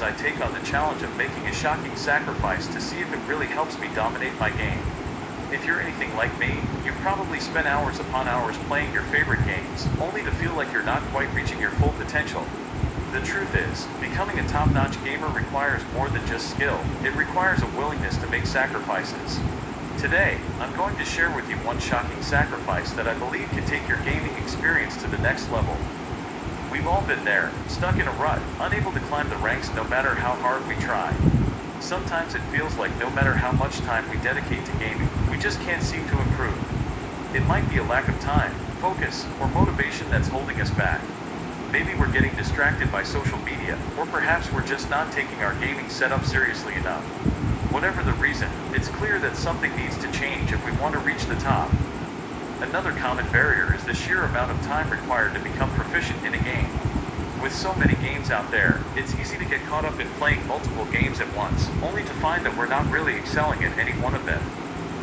I take on the challenge of making a shocking sacrifice to see if it really helps me dominate my game. If you're anything like me, you probably spend hours upon hours playing your favorite games, only to feel like you're not quite reaching your full potential. The truth is, becoming a top-notch gamer requires more than just skill. It requires a willingness to make sacrifices. Today, I'm going to share with you one shocking sacrifice that I believe can take your gaming experience to the next level. We've all been there, stuck in a rut, unable to climb the ranks no matter how hard we try. Sometimes it feels like no matter how much time we dedicate to gaming, we just can't seem to improve. It might be a lack of time, focus, or motivation that's holding us back. Maybe we're getting distracted by social media, or perhaps we're just not taking our gaming setup seriously enough. Whatever the reason, it's clear that something needs to change if we want to reach the top. Another common barrier is the sheer amount of time required to become proficient in a game. With so many games out there, it's easy to get caught up in playing multiple games at once, only to find that we're not really excelling at any one of them.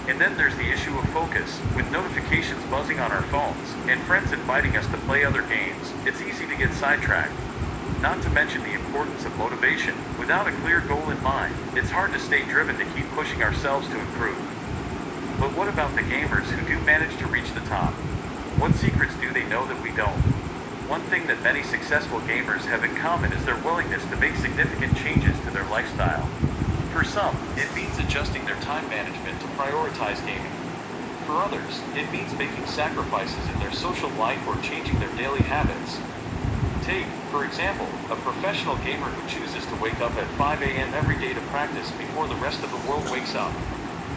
And then there's the issue of focus. With notifications buzzing on our phones, and friends inviting us to play other games, it's easy to get sidetracked. Not to mention the importance of motivation. Without a clear goal in mind, it's hard to stay driven to keep pushing ourselves to improve. But what about the gamers who do manage to reach the top? What secrets do they know that we don't? One thing that many successful gamers have in common is their willingness to make significant changes to their lifestyle. For some, it means adjusting their time management to prioritize gaming. For others, it means making sacrifices in their social life or changing their daily habits. Take, for example, a professional gamer who chooses to wake up at 5 a.m. every day to practice before the rest of the world wakes up.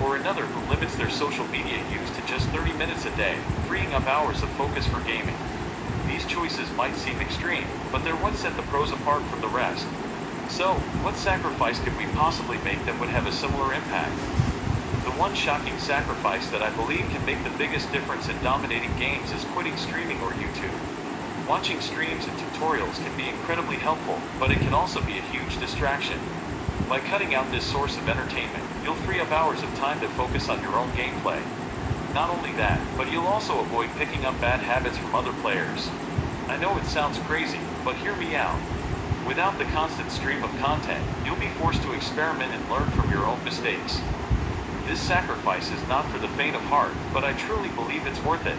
Or another who limits their social media use to just 30 minutes a day, freeing up hours of focus for gaming. These choices might seem extreme, but they're what set the pros apart from the rest. So, what sacrifice could we possibly make that would have a similar impact? The one shocking sacrifice that I believe can make the biggest difference in dominating games is quitting streaming or YouTube. Watching streams and tutorials can be incredibly helpful, but it can also be a huge distraction. By cutting out this source of entertainment, you'll free up hours of time to focus on your own gameplay. Not only that, but you'll also avoid picking up bad habits from other players. I know it sounds crazy, but hear me out. Without the constant stream of content, you'll be forced to experiment and learn from your own mistakes. This sacrifice is not for the faint of heart, but I truly believe it's worth it.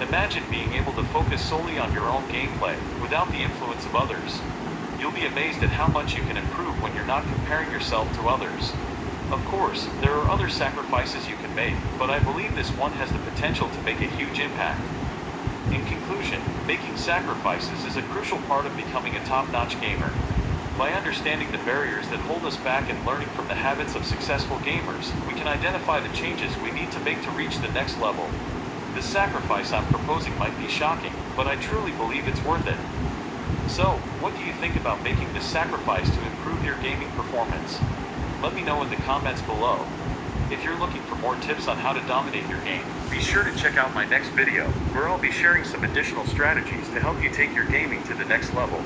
Imagine being able to focus solely on your own gameplay, without the influence of others. You'll be amazed at how much you can improve when you're not comparing yourself to others. Of course, there are other sacrifices you can make, but I believe this one has the potential to make a huge impact. In conclusion, making sacrifices is a crucial part of becoming a top-notch gamer. By understanding the barriers that hold us back and learning from the habits of successful gamers, we can identify the changes we need to make to reach the next level. The sacrifice I'm proposing might be shocking, but I truly believe it's worth it. So, what do you think about making this sacrifice to improve your gaming performance? Let me know in the comments below. If you're looking for more tips on how to dominate your game, be sure to check out my next video, where I'll be sharing some additional strategies to help you take your gaming to the next level.